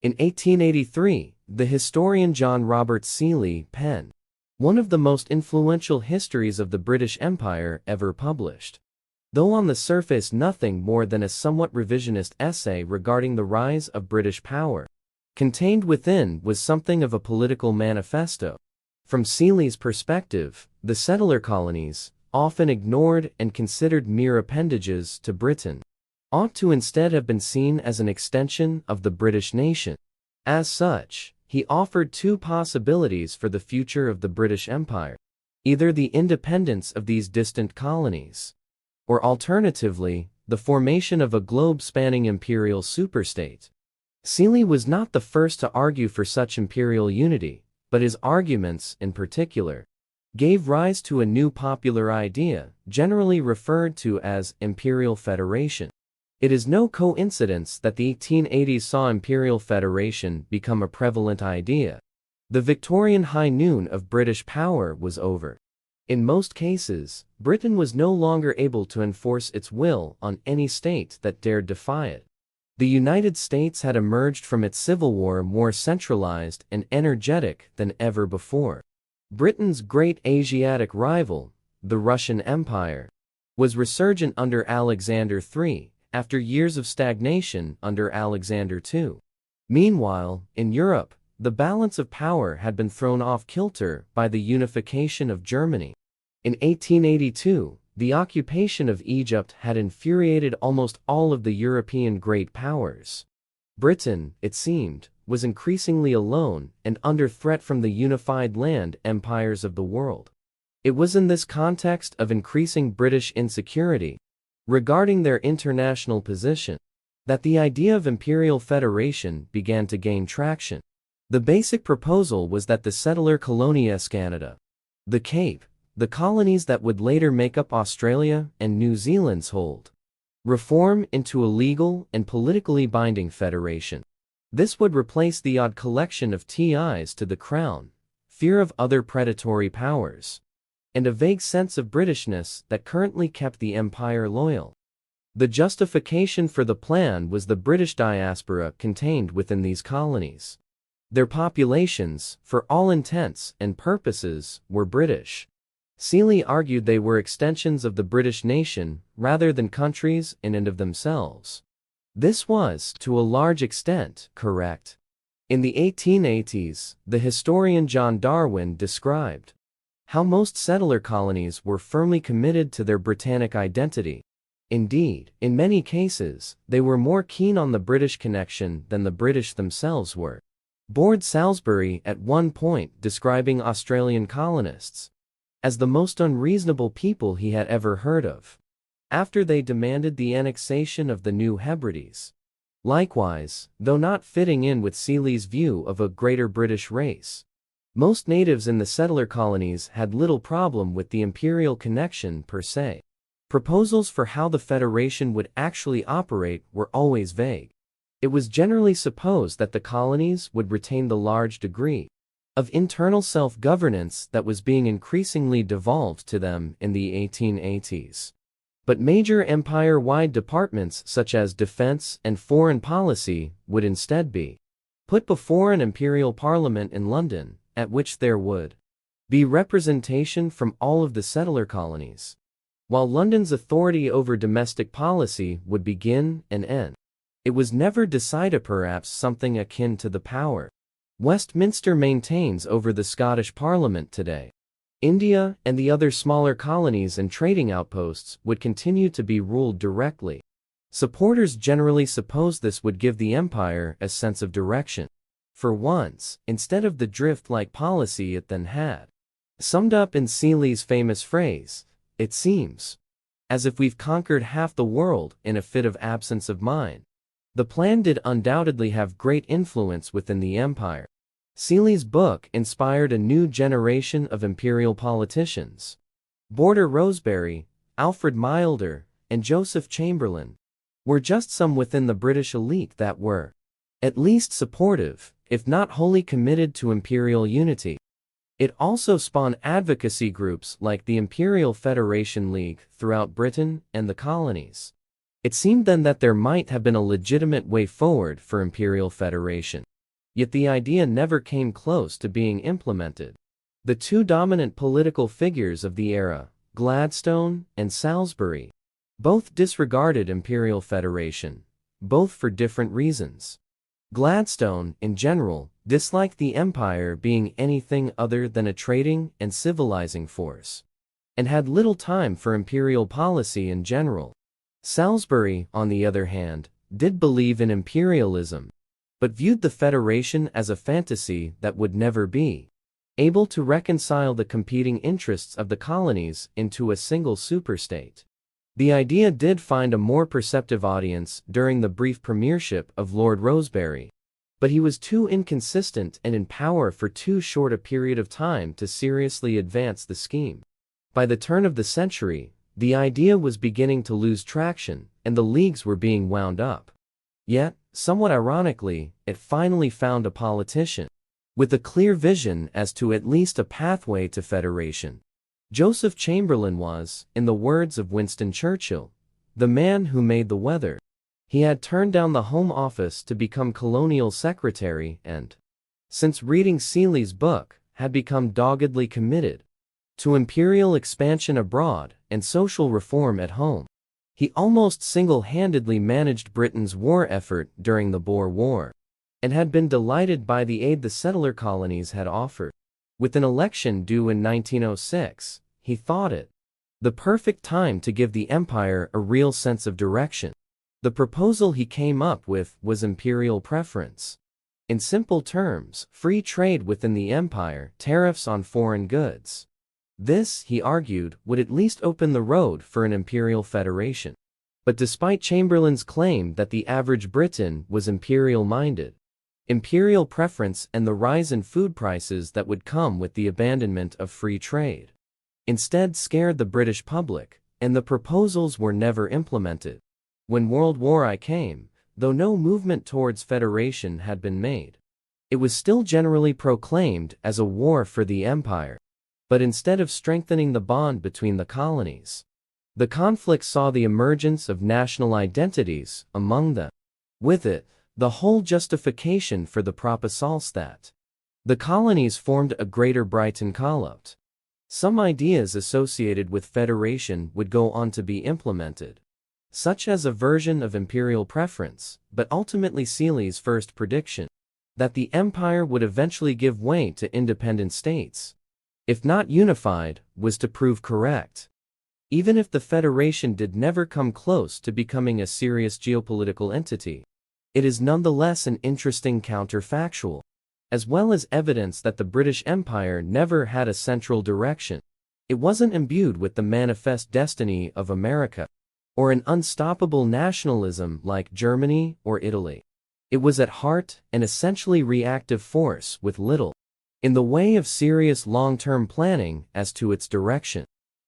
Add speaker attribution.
Speaker 1: In 1883, the historian John Robert Seeley penned one of the most influential histories of the British Empire ever published. Though on the surface nothing more than a somewhat revisionist essay regarding the rise of British power, contained within was something of a political manifesto. From Seeley's perspective, the settler colonies, often ignored and considered mere appendages to Britain, ought to instead have been seen as an extension of the British nation. As such, he offered two possibilities for the future of the British Empire: either the independence of these distant colonies, or alternatively, the formation of a globe-spanning imperial superstate. Seeley was not the first to argue for such imperial unity, but his arguments, in particular, gave rise to a new popular idea, generally referred to as Imperial Federation. It is no coincidence that the 1880s saw Imperial Federation become a prevalent idea. The Victorian high noon of British power was over. In most cases, Britain was no longer able to enforce its will on any state that dared defy it. The United States had emerged from its Civil War more centralized and energetic than ever before. Britain's great Asiatic rival, the Russian Empire, was resurgent under Alexander III, after years of stagnation under Alexander II. Meanwhile, in Europe, the balance of power had been thrown off kilter by the unification of Germany. In 1882, the occupation of Egypt had infuriated almost all of the European great powers. Britain, it seemed, was increasingly alone and under threat from the unified land empires of the world. It was in this context of increasing British insecurity regarding their international position that the idea of Imperial Federation began to gain traction. The basic proposal was that the settler colonies Canada, the Cape, the colonies that would later make up Australia and New Zealand's hold, reform into a legal and politically binding federation. This would replace the odd collection of ties to the crown, fear of other predatory powers, and a vague sense of Britishness that currently kept the empire loyal. The justification for the plan was the British diaspora contained within these colonies. Their populations, for all intents and purposes, were British. Seeley argued they were extensions of the British nation rather than countries in and of themselves. This was, to a large extent, correct. In the 1880s, the historian John Darwin described how most settler colonies were firmly committed to their Britannic identity. Indeed, in many cases, they were more keen on the British connection than the British themselves were. Lord Salisbury at one point describing Australian colonists as the most unreasonable people he had ever heard of, after they demanded the annexation of the New Hebrides. Likewise, though not fitting in with Seeley's view of a greater British race, most natives in the settler colonies had little problem with the imperial connection per se. Proposals for how the Federation would actually operate were always vague. It was generally supposed that the colonies would retain the large degree of internal self-governance that was being increasingly devolved to them in the 1880s. But major empire-wide departments such as defense and foreign policy would instead be put before an imperial parliament in London, at which there would be representation from all of the settler colonies, while London's authority over domestic policy would begin and end. It was never decided, perhaps something akin to the power Westminster maintains over the Scottish Parliament today. India and the other smaller colonies and trading outposts would continue to be ruled directly. Supporters generally supposed this would give the empire a sense of direction. For once, instead of the drift-like policy it then had. Summed up in Seeley's famous phrase, "It seems as if we've conquered half the world in a fit of absence of mind." The plan did undoubtedly have great influence within the empire. Seeley's book inspired a new generation of imperial politicians. Border Rosebery, Alfred Milder, and Joseph Chamberlain were just some within the British elite that were at least supportive, if not wholly committed to imperial unity. It also spawned advocacy groups like the Imperial Federation League throughout Britain and the colonies. It seemed then that there might have been a legitimate way forward for Imperial Federation. Yet the idea never came close to being implemented. The two dominant political figures of the era, Gladstone and Salisbury, both disregarded Imperial Federation, both for different reasons. Gladstone, in general, disliked the empire being anything other than a trading and civilizing force, and had little time for imperial policy in general. Salisbury, on the other hand, did believe in imperialism, but viewed the Federation as a fantasy that would never be able to reconcile the competing interests of the colonies into a single superstate. The idea did find a more perceptive audience during the brief premiership of Lord Rosebery, but he was too inconsistent and in power for too short a period of time to seriously advance the scheme. By the turn of the century, the idea was beginning to lose traction, and the leagues were being wound up. Yet, somewhat ironically, it finally found a politician with a clear vision as to at least a pathway to federation. Joseph Chamberlain was, in the words of Winston Churchill, the man who made the weather. He had turned down the Home Office to become Colonial Secretary and, since reading Seeley's book, had become doggedly committed to imperial expansion abroad and social reform at home. He almost single-handedly managed Britain's war effort during the Boer War, and had been delighted by the aid the settler colonies had offered. With an election due in 1906, he thought it the perfect time to give the empire a real sense of direction. The proposal he came up with was imperial preference. In simple terms, free trade within the empire, tariffs on foreign goods. This, he argued, would at least open the road for an imperial federation. But despite Chamberlain's claim that the average Briton was imperial-minded, imperial preference and the rise in food prices that would come with the abandonment of free trade instead scared the British public, and the proposals were never implemented. When World War I came, though no movement towards federation had been made, it was still generally proclaimed as a war for the empire. But instead of strengthening the bond between the colonies, the conflict saw the emergence of national identities among them. With it, the whole justification for the Propasalstat. The colonies formed a Greater Britain Collapse. Some ideas associated with federation would go on to be implemented, such as a version of imperial preference, but ultimately Seeley's first prediction, that the empire would eventually give way to independent states, if not unified, was to prove correct. Even if the Federation did never come close to becoming a serious geopolitical entity, it is nonetheless an interesting counterfactual, as well as evidence that the British Empire never had a central direction. It wasn't imbued with the manifest destiny of America, or an unstoppable nationalism like Germany or Italy. It was at heart an essentially reactive force with little in the way of serious long-term planning as to its direction.